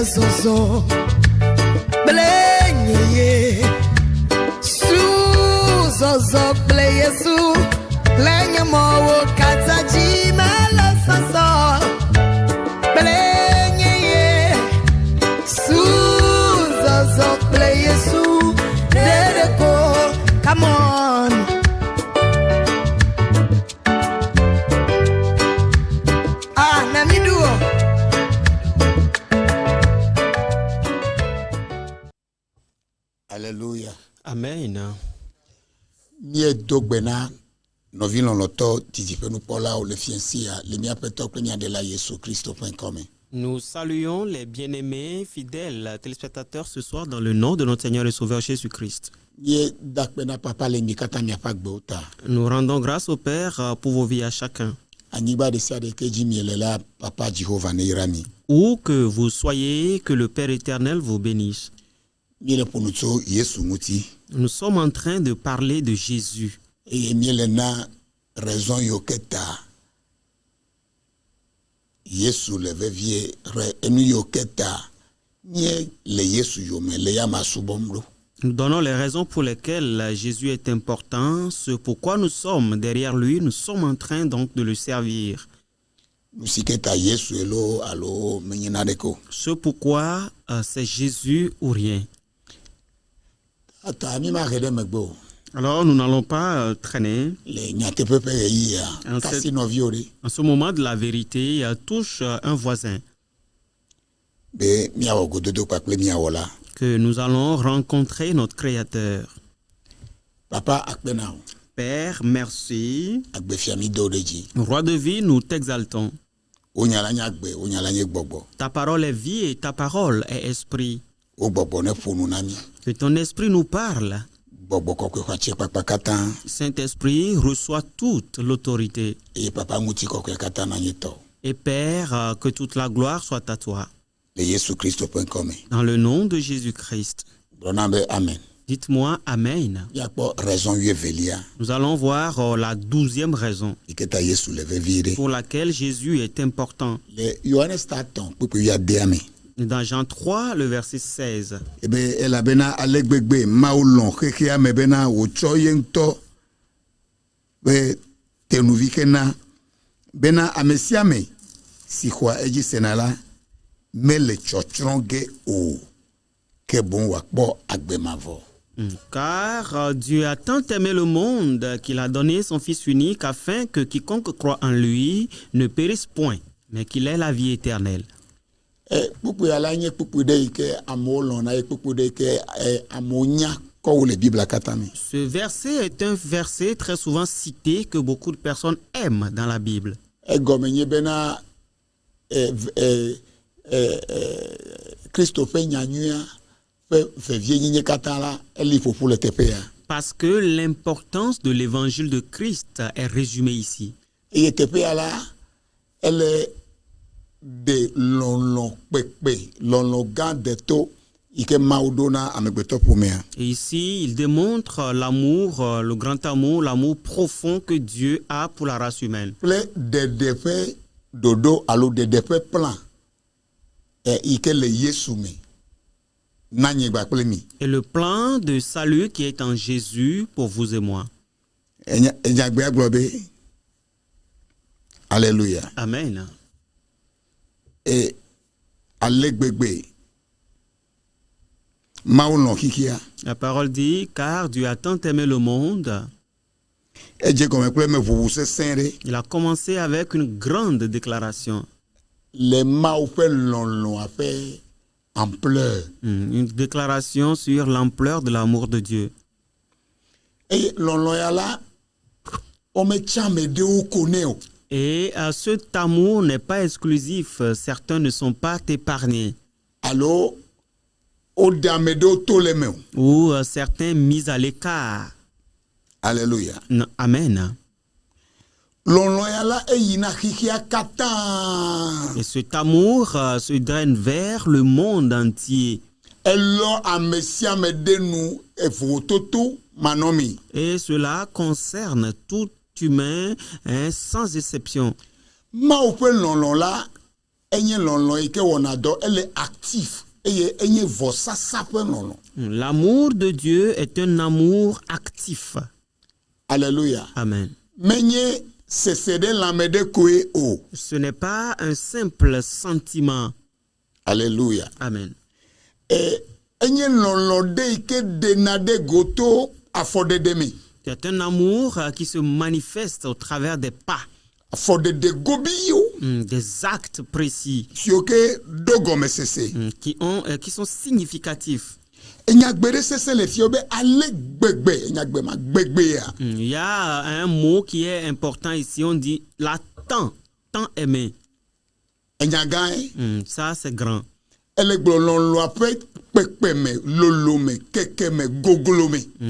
soso blenye su soso bleye su lenye mo kataji mala soso blenye su soso bleye su dereko. Come on. Ah, namiduo. Alléluia. Amen. Mie dogbena novino loto tijipe nous pola ou le fiancia le mia peto premier de la Jésus Christ.com. Nous saluons les bien-aimés fidèles téléspectateurs ce soir dans le nom de notre Seigneur et Sauveur Jésus-Christ. Nous rendons grâce au Père pour vos vies à chacun. Où que vous soyez, que le Père éternel vous bénisse. Nous sommes en train de parler de Jésus. Nous donnons les raisons pour lesquelles Jésus est important, ce pourquoi nous sommes derrière lui, nous sommes en train donc de le servir. Ce pourquoi c'est Jésus ou rien. Alors nous n'allons pas traîner. En ce moment de la vérité, touche un voisin. Que nous allons rencontrer notre Créateur. Père, merci. Roi de vie, nous t'exaltons. Ta parole est vie et ta parole est esprit. Que ton esprit nous parle. Saint-Esprit reçoit toute l'autorité. Et Père, que toute la gloire soit à toi. Dans le nom de Jésus-Christ. Amen. Dites-moi Amen. Nous allons voir la 12e raison pour laquelle Jésus est important. Dans Jean 3, le verset 16. Car Dieu a tant aimé le monde qu'il a donné son Fils unique afin que quiconque croit en lui ne périsse point, mais qu'il ait la vie éternelle. Ce verset est un verset très souvent cité que beaucoup de personnes aiment dans la Bible. Parce que l'importance de l'évangile de Christ est résumée ici. Et elle est de et ici, il démontre l'amour, le grand amour, l'amour profond que Dieu a pour la race humaine. Et le plan de salut qui est en Jésus pour vous et moi. Alléluia. Amen. Et la parole dit, car Dieu a tant aimé le monde. Il a commencé avec une grande déclaration. Une déclaration sur l'ampleur de l'amour de Dieu. Et cet amour n'est pas exclusif. Certains ne sont pas épargnés. Ou certains mis à l'écart. Alléluia. Amen. Et cet amour se draine vers le monde entier. Et cela concerne tout humain, sans exception. elle est active. L'amour de Dieu est un amour actif. Alléluia. Amen. Ce n'est pas un simple sentiment. Alléluia. Amen. C'est un amour qui se manifeste au travers des pas. Des actes précis qui sont significatifs. Il y a un mot qui est important ici, on dit la tant aimé. Ça c'est grand.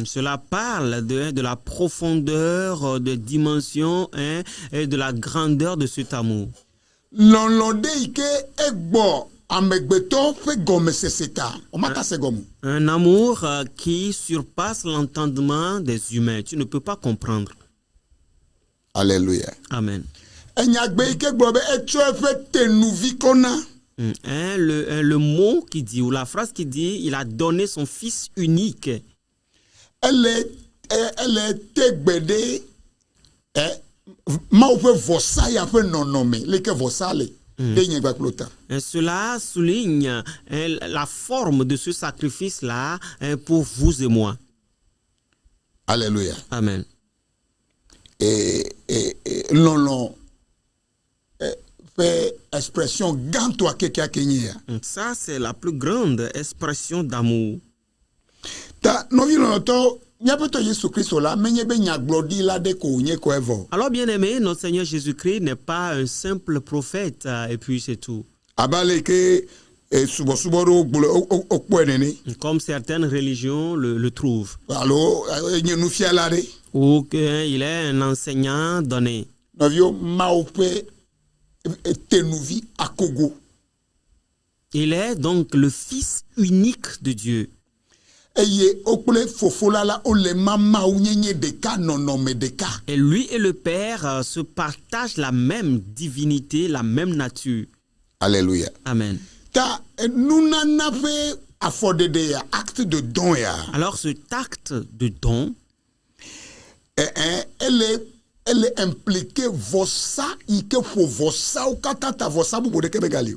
Cela parle de la profondeur, de dimension et de la grandeur de cet amour. Un amour qui surpasse l'entendement des humains. Tu ne peux pas comprendre. Alléluia. Amen. Le mot qui dit, ou la phrase qui dit, il a donné son fils unique. Elle est cela souligne la forme de ce sacrifice-là pour vous et moi. Alléluia. Amen. Fait expression ça c'est la plus grande expression d'amour. Alors bien aimé, notre Seigneur Jésus-Christ n'est pas un simple prophète et puis c'est tout. Comme certaines religions le trouvent. Ou qu'il est un enseignant donné. Il est donc le fils unique de Dieu. Et lui et le Père se partagent la même divinité, la même nature. Alléluia. Amen. Alors cet acte de don, elle est impliquée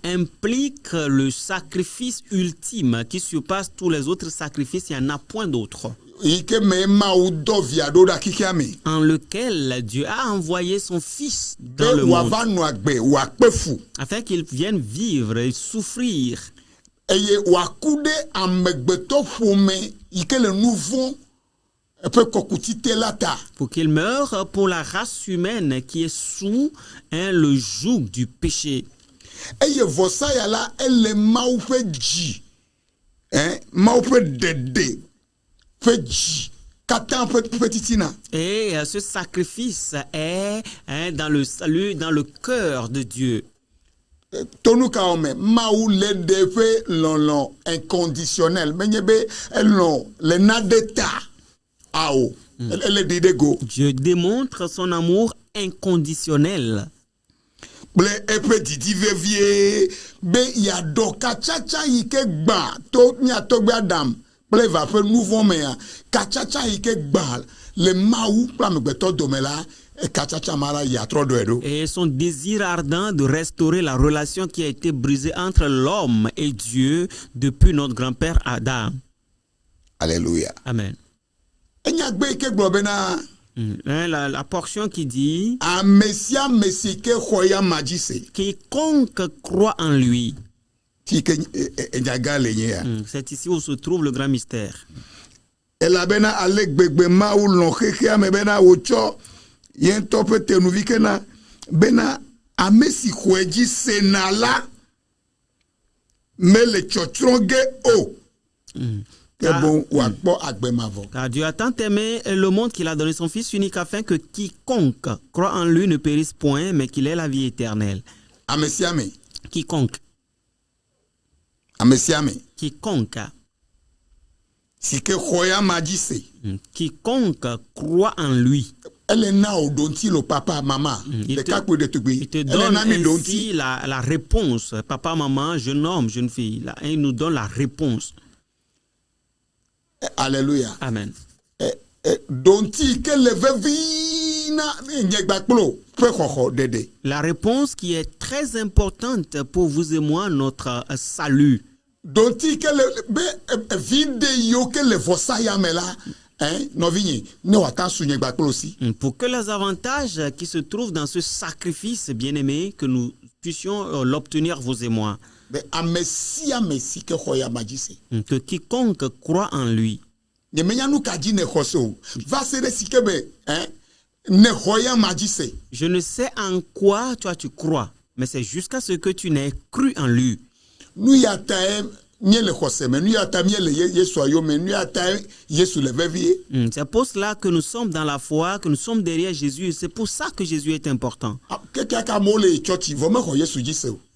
implique le sacrifice ultime qui surpasse tous les autres sacrifices. Il n'y en a point d'autre. En lequel Dieu a envoyé son fils dans le monde afin qu'il vienne vivre et souffrir. Pour qu'il meure pour la race humaine qui est sous le joug du péché. Et ce sacrifice est dans le salut, dans le cœur de Dieu. Inconditionnel. Dieu démontre son amour inconditionnel. Et son désir ardent de restaurer la relation qui a été brisée entre l'homme et Dieu depuis notre grand-père Adam. Alléluia. Amen. La portion qui dit quiconque croit en lui. C'est ici où se trouve le grand mystère. Car Dieu a tant aimé le monde qu'il a donné son Fils unique afin que quiconque croit en lui ne périsse point, mais qu'il ait la vie éternelle. Quiconque. Quiconque. Quiconque croit en lui. Elle est là au donti le papa maman. Il te donne ainsi la réponse. Papa, maman, jeune homme, jeune fille. Là, il nous donne la réponse. Alléluia. Amen. Donti que le la réponse qui est très importante pour vous et moi, notre salut. Donti que le vidéo que le vossaya mela. Pour que les avantages qui se trouvent dans ce sacrifice, bien-aimé, que nous puissions l'obtenir, vous et moi. Que quiconque croit en lui. Je ne sais en quoi toi tu crois, mais c'est jusqu'à ce que tu n'aies cru en lui. C'est pour cela que nous sommes dans la foi, que nous sommes derrière Jésus. C'est pour ça que Jésus est important.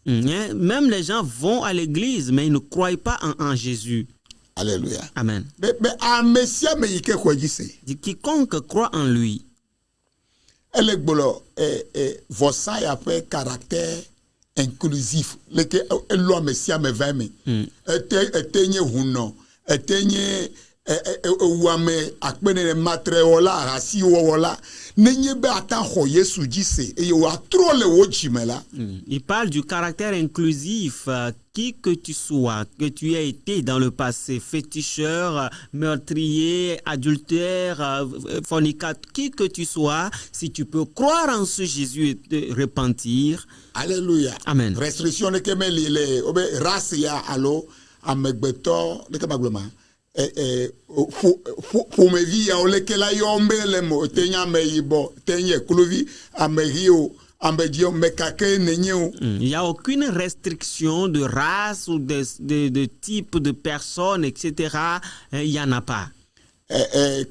Même les gens vont à l'église, mais ils ne croient pas en Jésus. Alléluia. Amen. Quiconque croit en lui. Caractère inclusif il parle du caractère inclusif. Qui que tu sois, que tu aies été dans le passé, féticheur, meurtrier, adultère, fornicateur, qui que tu sois, si tu peux croire en ce Jésus et te repentir. Alléluia. Amen. Restriction de kemeli race ya allo amegbeto de kemagblema pour me vie ya olekela yombe lemo tenya meyibo tenye kluvi amerio. Il n'y a aucune restriction de race ou de type de personne, etc. Il n'y en a pas.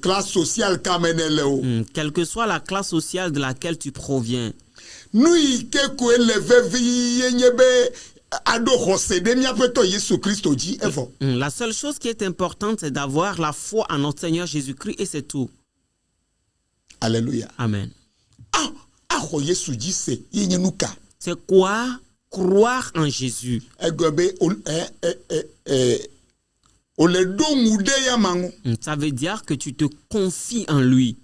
Classe sociale, quelle que soit la classe sociale de laquelle tu proviens. La seule chose qui est importante, c'est d'avoir la foi en notre Seigneur Jésus-Christ et c'est tout. Alléluia. Amen. C'est quoi croire en Jésus? Ça veut dire que tu te confies en lui.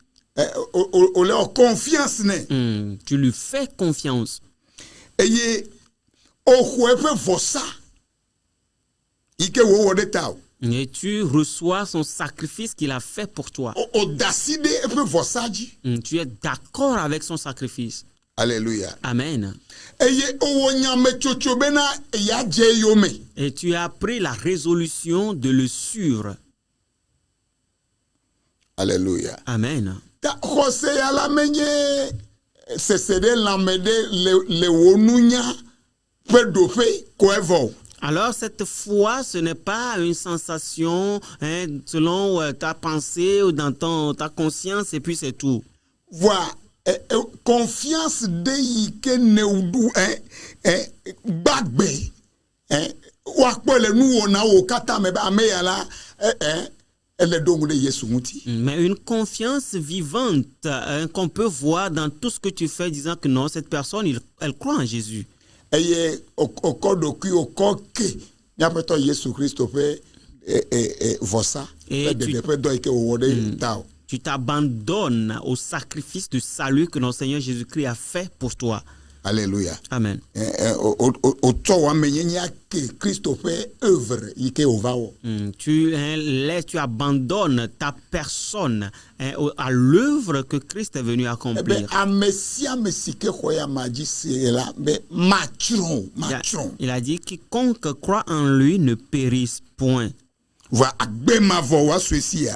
Tu lui fais confiance. Et tu reçois son sacrifice qu'il a fait pour toi. Tu es d'accord avec son sacrifice. Alléluia. Amen. Et tu as pris la résolution de le suivre. Alléluia. Amen. Alors cette foi, ce n'est pas une sensation selon ta pensée ou dans ta conscience et puis c'est tout. Voilà. Confiance de yike neudu bagbe wakpele nu ona o kata me ba me yala elle donc de Yesu muti. Mais une confiance vivante qu'on peut voir dans tout ce que tu fais, disant que non, cette personne elle croit en Jésus. Et au kodoku au koke nyapeto Yesu Christo pe vosa pe de pe do ike o wode tao. Tu t'abandonnes au sacrifice de salut que notre Seigneur Jésus-Christ a fait pour toi. Alléluia. Amen. Tu abandonnes ta personne à l'œuvre que Christ est venu accomplir. Il a dit quiconque croit en lui ne périsse point.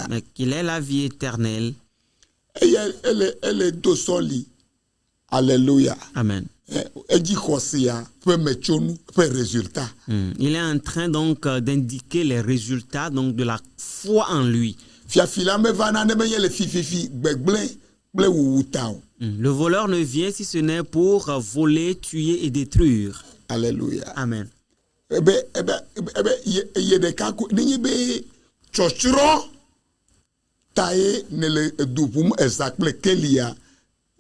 Mais qu'il ait la vie éternelle. Alléluia. Amen. Il est en train donc d'indiquer les résultats donc de la foi en lui. Le voleur ne vient si ce n'est pour voler, tuer et détruire. Alléluia. Amen.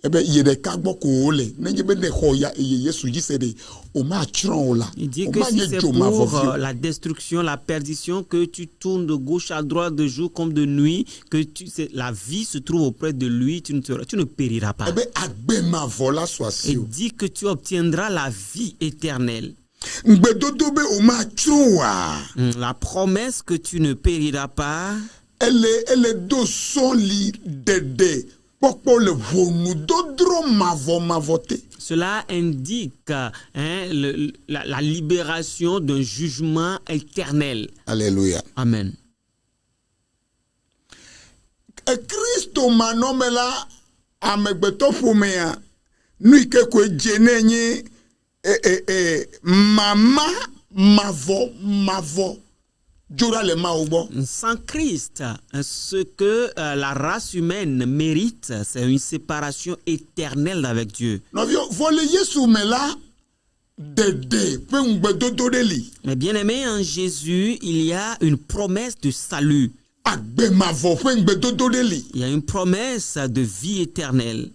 ebe yede kagbo ko ole nenye be ne ho ya Yesu jise de o ma chron ola Il dit o que ma si ye c'est jo ma pour vovio la destruction, la perdition, que tu tournes de gauche à droite de jour comme de nuit, que la vie se trouve auprès de lui, tu ne périras pas. ebe agbe ma vola Et soasio dit que tu obtiendras la vie éternelle. ngbedodo be o ma chron wa La promesse que tu ne périras pas, ele do soli dede popo le vonu dodro mavote cela indique la libération d'un jugement éternel. Alléluia. Amen. E Kristo manomela amegbeto fomea nui ke ko jenenye mama mavo jura le maobo. Sans Christ, ce que la race humaine mérite, c'est une séparation éternelle avec Dieu. Novio vole Yesu mela dede pe ngbedodo deli Mais bien aimé, en Jésus, il y a une promesse de salut. agbe mavo pe ngbedodo deli. Il y a une promesse de vie éternelle.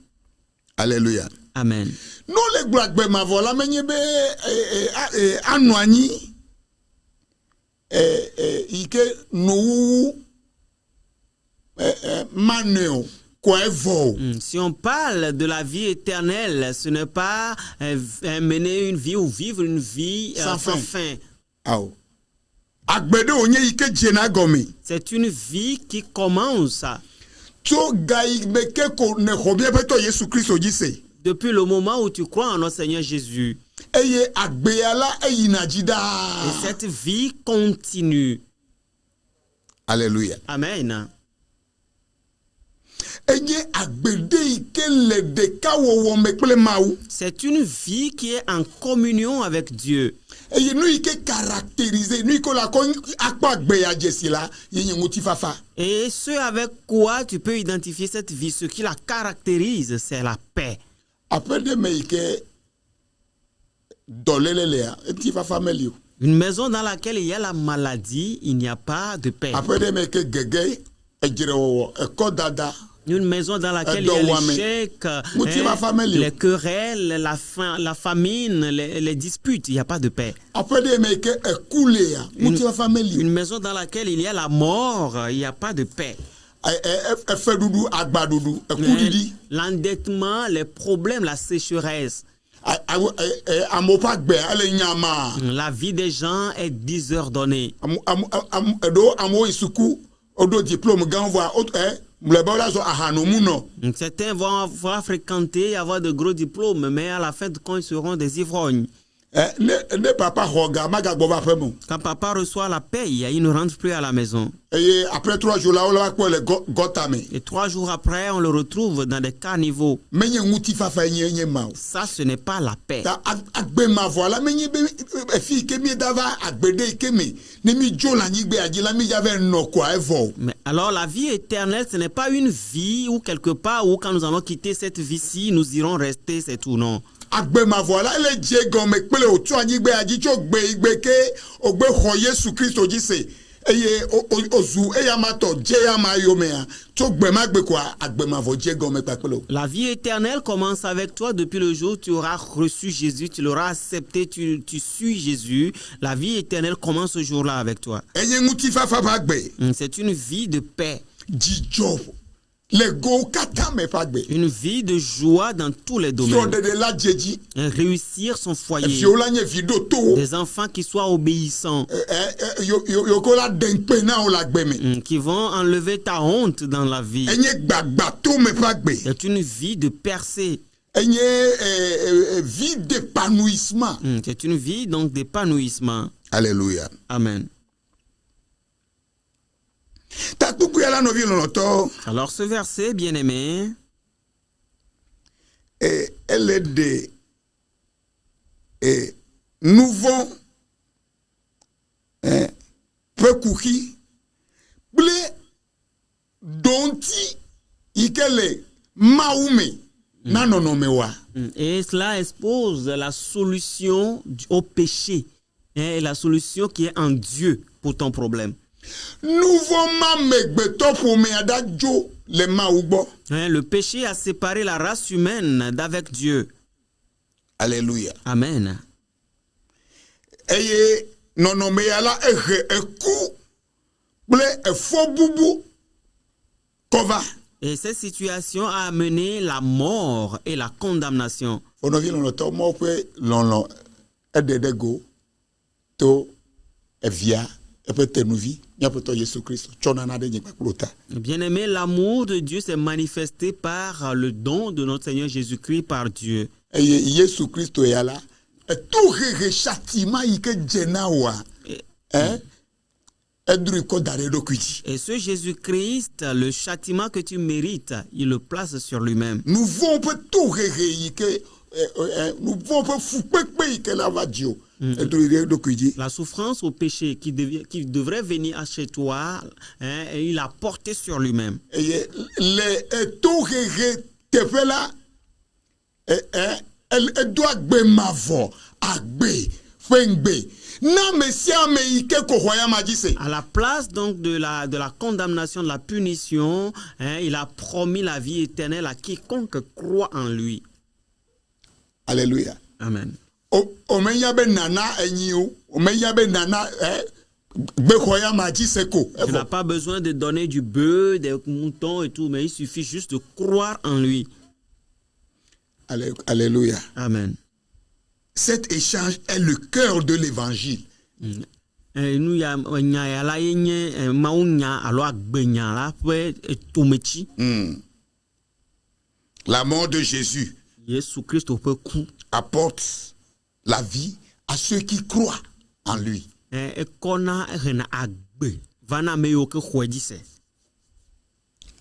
Alléluia. Amen. No le gbo agbe mavo la menye be anu anyi ike no maneo ko evo. Si on parle de la vie éternelle, ce n'est pas mener une vie ou vivre une vie sans fin. Awo. Agbede onye ike jena gomi. C'est une vie qui commence To gai beke ko ne hobie beto Yesu Kristo jise. depuis le moment où tu crois en notre Seigneur Jésus. Eye agbeyala eyinajida. Et cette vie continue. Alléluia. Amen. Eye agbede ike le de kawo mekple maou. C'est une vie qui est en communion avec Dieu. Eye nu ike caractérisé nu ko la ko akpa agbeya jesila yenye nguti fafa. Et ce avec quoi tu peux identifier cette vie, ce qui la caractérise, c'est la paix. Après de me ike dolelelea eti fafa melio. Une maison dans laquelle il y a la maladie, il n'y a pas de paix. Après de me ike gege ejirewo ekodada. Une maison dans laquelle il y a l'échec, les querelles, la famine, les disputes, il n'y a pas de paix. Une maison dans laquelle il y a la mort, il n'y a pas de paix. L'endettement, les problèmes, la sécheresse. La vie des gens est désordonnée. Certains vont fréquenter, avoir de gros diplômes, mais à la fin de compte, ils seront des ivrognes. Quand papa reçoit la paye, il ne rentre plus à la maison. Et 3 jours là, Et 3 jours après, on le retrouve dans des caniveaux. Ça, ce n'est pas la paix. Mais alors, la vie éternelle, ce n'est pas une vie où quelque part, où quand nous allons quitter cette vie-ci, nous irons rester, c'est tout, non. Agbema voilà ele djegom ekpele otu anyigbe ajicho gbe igbeke ogbe ho Yesu Kristo jise eye ozu eyamato jeyamayo to gbe magbe kwa agbema vo djegom ekpele. La vie éternelle commence avec toi depuis le jour où tu auras reçu Jésus, tu l'auras accepté, tu suis Jésus. La vie éternelle commence ce jour-là avec toi. Eye nguti fafa bagbe. C'est une vie de paix. Jijo. Une vie de joie dans tous les domaines. Réussir son foyer. Des enfants qui soient obéissants. Qui vont enlever ta honte dans la vie. C'est une vie de percée. Vie d'épanouissement. C'est une vie donc d'épanouissement. Alléluia. Amen. Alors ce verset, bien-aimé, elle est de nouveau pekuki ble donti ikele maume nanonomewa. Et cela expose la solution au péché, et la solution qui est en Dieu pour ton problème. Nouveau mamegbeto pour me adajo le mawu gbɔ. Le péché a séparé la race humaine d'avec Dieu. Alléluia. Amen. Eye nɔnɔmeya la ehe eku kple efɔ bubu kɔva. Et cette situation a amené la mort et la condamnation. Onovi lɔlɔtɔ mɔ ƒe lɔlɔ eɖe ɖe go to evia eƒe tenuvi míaƒe tɔ Yesu Kristo tsɔ nana ɖe nye kpakplo ta. Bien-aimé, l'amour de Dieu s'est manifesté par le don de notre Seigneur Jésus-Christ par Dieu. Eye Yesu Kristo ya la eto hehe châtiment yi ke dze na wa edru kɔ da ɖe eɖokui dzi. Et ce Jésus-Christ, le châtiment que tu mérites, il le place sur lui-même. Nu vɔ̃wo ƒe to hehe yi ke nu vɔ̃wo ƒe fukpekpe yi ke la va dzi o edru ɖe eɖokui dzi. La souffrance au péché qui devrait venir à chez toi, et il a porté sur lui-même. Eye le eto hehe teƒe la edo agbe mavɔ agbe ƒengbe na me sia ame yi ke ko xɔya ma dzi se. À la place donc de la condamnation, de la punition, il a promis la vie éternelle à quiconque croit en lui. Alléluia. Amen. O menya be nana enyi o, o menya be nana gbe xɔya ma dzi se ko. Tu n'as pas besoin de donner du bœuf, des moutons et tout, mais il suffit juste de croire en lui. Alléluia. Amen. Cet échange est le cœur de l'évangile. La mort de Jésus apporte la vie à ceux qui croient en lui.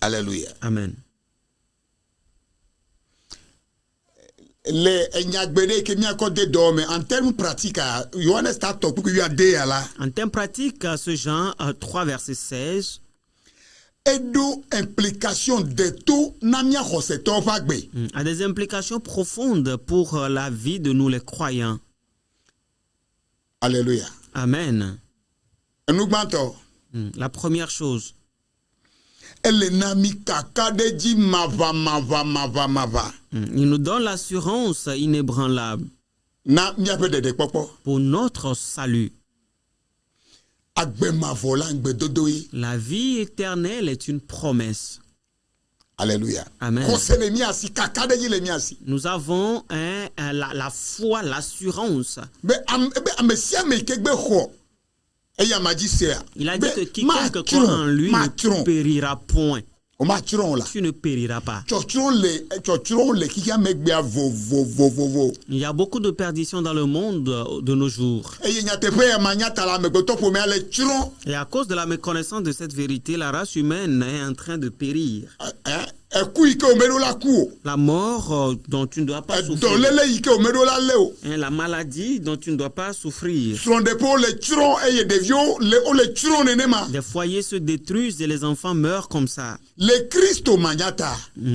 Alléluia. Amen. Les enyagbede que mi accorde dorme en termes pratiques Yohane start pour que ade ala. En termes pratiques, ce Jean 3 verset 16 edo implication de tout namia hoseto fagbe a des implications profondes pour la vie de nous les croyants. Alléluia. Amen. Nous banto. La première chose, il nous donne l'assurance inébranlable pour notre salut. La vie éternelle est une promesse. Alléluia. Amen. Nous avons la foi, l'assurance. Il a dit que quiconque croit en lui ne périra point. Tu ne périras pas. Il y a beaucoup de perditions dans le monde de nos jours. Et à cause de la méconnaissance de cette vérité, la race humaine est en train de périr. La mort dont tu ne dois pas souffrir. La maladie dont tu ne dois pas souffrir. Les foyers se détruisent et les enfants meurent comme ça. Le Christ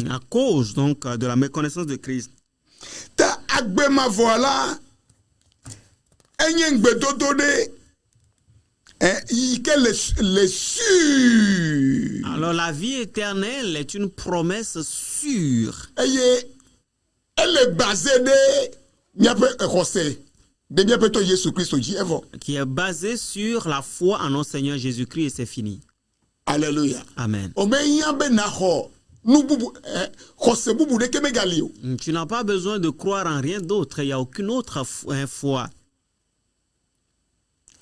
à cause donc de la méconnaissance de Christ. Alors la vie éternelle est une promesse sûre. Elle est basée qui est basée sur la foi en notre Seigneur Jésus-Christ et c'est fini. Alléluia. Amen. Tu n'as pas besoin de croire en rien d'autre. Il n'y a aucune autre foi.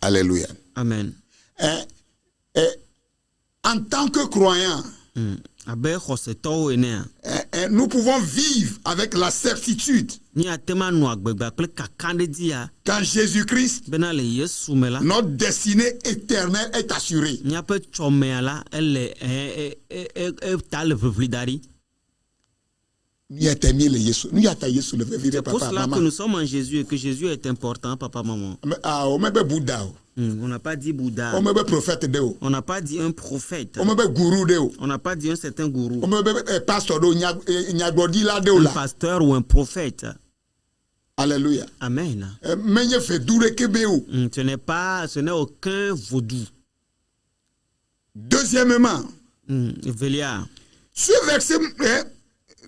Alléluia. Amen. En tant que croyants, nous pouvons vivre avec la certitude qu'en Jésus-Christ, notre destinée éternelle est assurée. C'est pour cela que nous sommes en Jésus et que Jésus est important, papa, maman. On n'a pas dit Bouddha. On n'a pas dit un prophète. On n'a pas dit un certain gourou. Un pasteur ou un prophète. Alléluia. Amen. Ce n'est aucun vaudou. Deuxièmement, Ce verset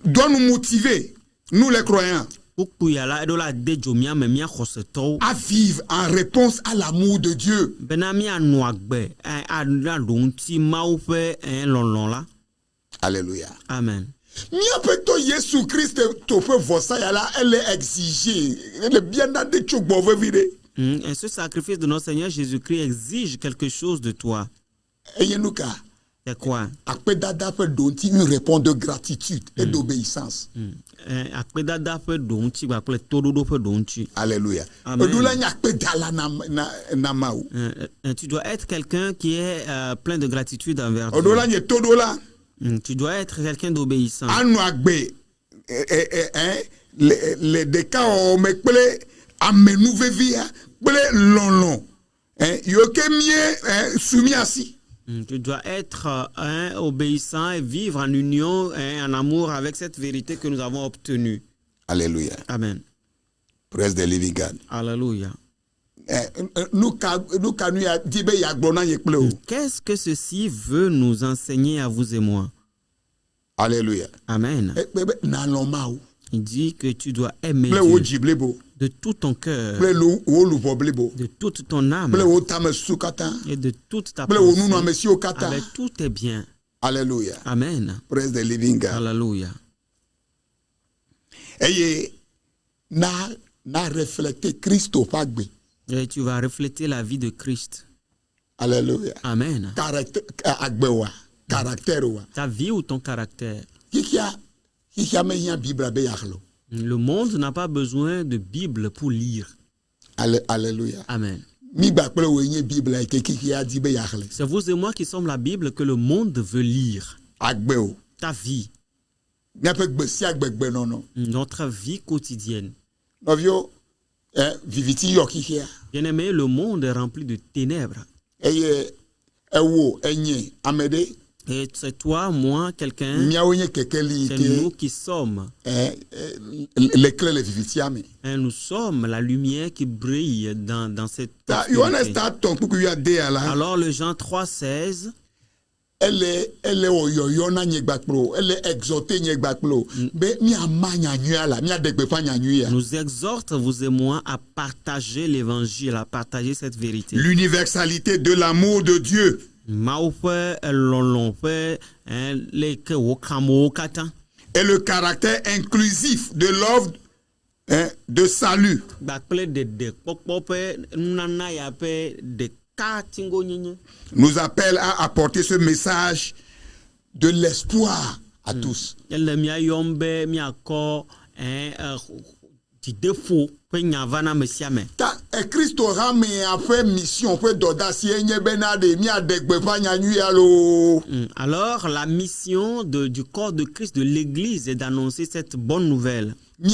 doit nous motiver, nous les croyants, Ukpuyala edola dejo miame mia khoseto. à vivre en réponse à l'amour de Dieu. Bena mia noagbe a lonti maupe lonlon la. Alléluia. Amen. Mia peto Jésus Christ to pe vosa yala, elle est exigée. Elle est bien dans des choses bonnes vide. Et ce sacrifice de notre Seigneur Jésus-Christ exige quelque chose de toi. Et yenuka. C'est quoi? Après dada peut donner une réponse de gratitude et d'obéissance. Akpedada pe donti ba ple tododo pe donti. Alléluia. Amen. Odula nya pe dala na mau. Tu dois être quelqu'un qui est plein de gratitude envers Dieu. Odula nya todola. Tu dois être quelqu'un d'obéissant. Anu agbe les décas o me ple amenu vevia ple lonlon. Yoke mie soumis assis. Tu dois être obéissant et vivre en union et en amour avec cette vérité que nous avons obtenue. Alléluia. Amen. Praise the living God. Alléluia. Qu'est-ce que ceci veut nous enseigner à vous et moi? Alléluia. Amen. Il dit que tu dois aimer Dieu de tout ton cœur, de toute ton âme et de toute ta pensée, avec tous tes biens. Alléluia. Amen. Praise the living God. Alléluia. Et na refléter Christ au pagbe. Et tu vas refléter la vie de Christ. Alléluia. Amen. Caractère. Ta vie ou ton caractère. Le monde n'a pas besoin de Bible pour lire. Alléluia. Amen. C'est vous et moi qui sommes la Bible que le monde veut lire. Ta vie. Notre vie quotidienne. Bien-aimé, le monde est rempli de ténèbres. Et c'est toi, moi, quelqu'un, c'est nous qui sommes. Nous sommes la lumière qui brille dans cette obscurité. Alors le Jean 3,16, elle est exhortée. nous exhorte, vous et moi, à partager l'évangile, à partager cette vérité. L'universalité de l'amour de Dieu. Et le caractère inclusif de l'œuvre de salut. Nous appelle à apporter ce message de l'espoir à tous. Christ aura fait mission. Alors la mission du corps de Christ, de l'Église, est d'annoncer cette bonne nouvelle. Il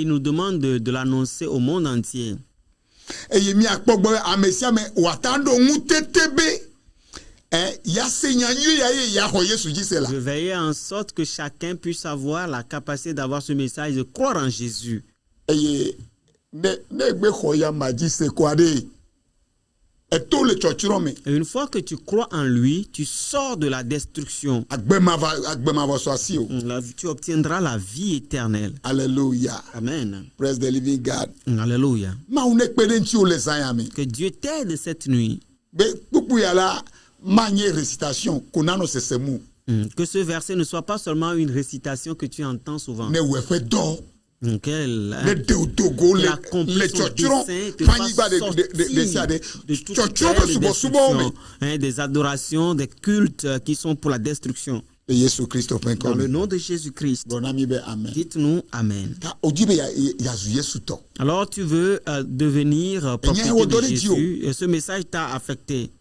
nous demande de l'annoncer au monde entier. Je veillais en sorte que chacun puisse avoir la capacité d'avoir ce message, de croire en Jésus. Et une fois que tu crois en lui, tu sors de la destruction. Tu obtiendras la vie éternelle. Alléluia. Amen. Praise the living God. Alléluia. Que Dieu t'aide cette nuit. Que ce verset ne soit pas seulement une récitation que tu entends souvent. Des adorations, des cultes qui sont pour la destruction. Dans le nom de Jésus-Christ, dites-nous Amen. Alors tu veux devenir propriétaire de Jésus et ce message t'a affecté.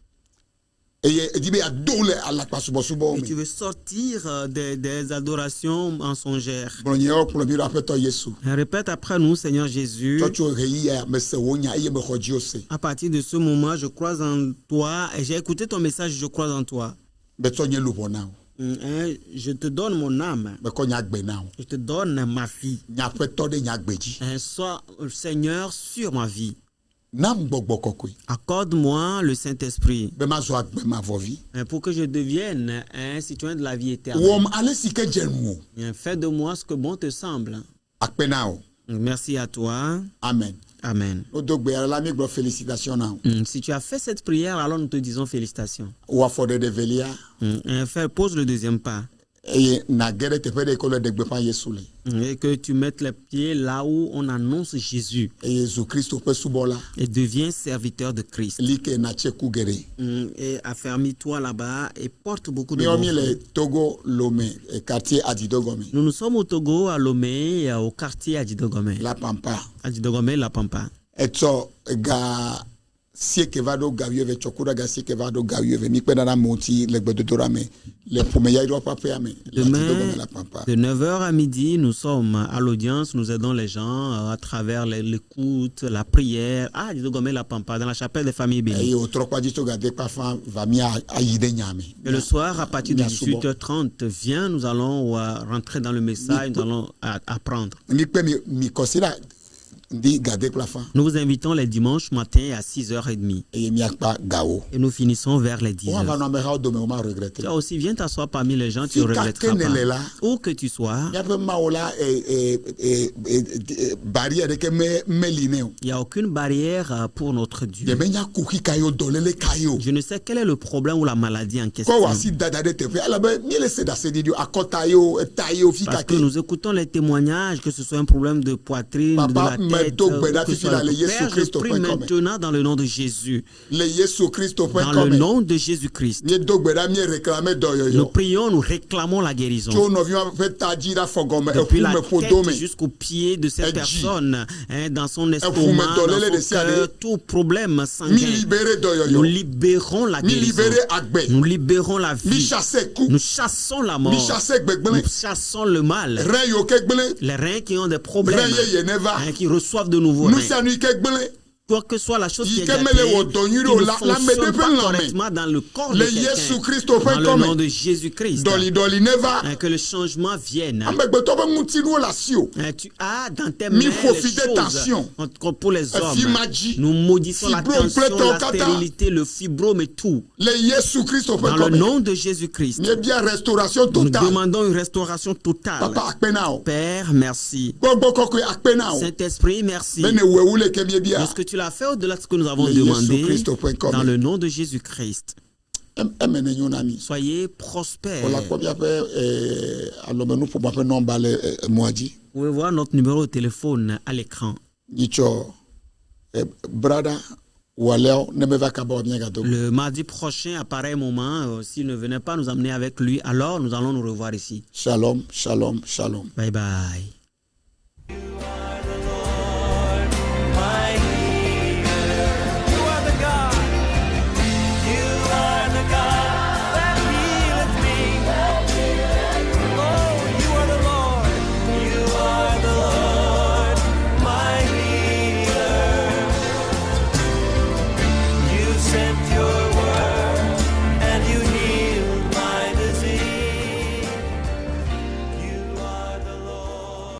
Et tu veux sortir des adorations mensongères. Répète après nous, Seigneur Jésus. À partir de ce moment, je crois en toi et j'ai écouté ton message, je crois en toi. Je te donne mon âme. Je te donne ma vie. Sois Seigneur sur ma vie. nam gbɔgbɔ kɔkɔe Accorde-moi le Saint-Esprit bɛ ma zɔ agbɛ ma vɔ vi pour que je devienne un citoyen de la vie éternelle. wɔm ale si ke dze nu o Fais de moi ce que bon te semble. akpɛ na o Merci à toi. amen Amen. o do gbɛ la mi gbɔ félicitation na o Si tu as fait cette prière, alors nous te disons félicitations. wa fɔ de velia Pose le deuxième pas. eye na gɛ ɖe teƒe ɖe ko le ɖe gbeƒã Yesu le Et que tu mettes les pieds là où on annonce Jésus eye Yesu Kristo ƒe subɔla et deviens serviteur de Christ. li ke na tse ku geɖe Et affermis-toi là-bas et porte beaucoup de miɔ mi bons le fruits. Togo Lomé quartier Adidogome Nous sommes au Togo, à Lomé, au quartier Adidogome. la pampa Adidogome, La Pampa. etsɔ ga sieke va ɖo ga wuieve tsɔku ɖe ga sieke va ɖo ga wuieve mi kpe ɖana moti le gbedodoɖa me le ƒomeya ɖo ƒe aƒea me le Adidogome la pampa De 9h à midi, nous sommes à l'audience, nous aidons les gens à travers l'écoute, la prière. Ah, Adidogome, La Pampa, dans la chapelle des familles bénies. eye wotrɔ kpadzi tso gade kpafa va mi ayi ɖe nya me Et le soir, à partir de 18h30, viens, nous allons rentrer dans le message, nous allons apprendre. mi kpe mi kɔsi ɖa ndi gade kple afa Nous vous invitons les dimanches matin à 6h30 eye miakpa gawo et nous finissons vers les 10h. wova nɔ amehawo dome wo ma regrete Toi aussi, viens t'asseoir parmi les gens, tu ne Si regretteras quelqu'un n'est là, pas. Où que tu sois, miaƒe mawo la barrière ɖeke meli nɛ o il n'y a aucune barrière pour notre Dieu. ɖe menya kuxi ka ye o dɔléle ka ye o Je ne sais quel est le problème ou la maladie en question. kɔ wɔ asi dada ɖe teƒe alabe miele se ɖase ɖiɖi o akɔta ye o eta ye o fi Parce que kake nous écoutons les témoignages, que ce soit un problème de poitrine, Papa, de la tête, mettons Beda que ce Fifi soit là, le le Yesu Père, je Christ prie au point commun. maintenant dans le nom de Jésus. le Yesu Kristo ƒe Dans le kɔme nom de Jésus-Christ. miedo gbe ɖa mie réclame Nous dɔyɔyɔ prions, nous réclamons la guérison. tso nɔviwa ƒe tadzi ɖa fɔ gɔme Depuis eƒu la me ƒodo tête me jusqu'au pied de cette Edji. personne, dans son estomac, dɔléle dans de son sia cœur, de. tout problème mi sanguin. libere Nous dɔyɔyɔ libérons la mi guérison. libere agbe Nous libérons la mi vie. chasse ku Nous chassons la mi mort. chasse gbegblẽ Nous chassons le mal. rɛ yiwo ke gblẽ Les reins qui ont des problèmes, rɛ yeye ne va qui reçoivent de nouveaux nu reins. sia nu yi ke gblẽ Quoi que soit la chose qui est Yike gâtée, mele wo dɔ nyui ɖo qui ne la fonctionne me ɖe ƒe pas lãme. correctement dans le corps de le Yesu quelqu'un. Kristo ƒe Dans le nom kɔme de Jésus-Christ. dɔlidɔli ne va Que le changement vienne. amegbetɔ ƒe ŋutinuwo le asi o Tu as dans tes Mi mains faut les fidèle choses tension. pour les hommes. Fimadji. Nous maudissons la Fibrome, tension, pleto, la kata. stérilité, le fibrome et tout. le Yesu Kristo ƒe Dans le kɔme nom de Jésus-Christ. miebia restauration Nous totale demandons une restauration totale. papa akpe na o Père, merci. gbɔgbɔ kɔkɔe akpe na o Saint-Esprit, merci. be ne wewu le ke miebia De ce que tu l'as fait au-delà de ce que nous avons Le demandé, Yesu Christo ƒe kɔme. dans le nom de Jésus-Christ. eme ne nyo na mi Soyez prospères. wòle akpɔ miaƒe alɔmenuƒomɔ ƒe nɔmba le mɔa dzi Vous pouvez voir notre numéro de téléphone à l'écran. nyitsɔ brada waleawo ne meva kaba wɔ miagado Le mardi prochain, à pareil moment, s'il ne venait pas nous amener avec lui, alors nous allons nous revoir ici. shalom shalom shalom Bye bye.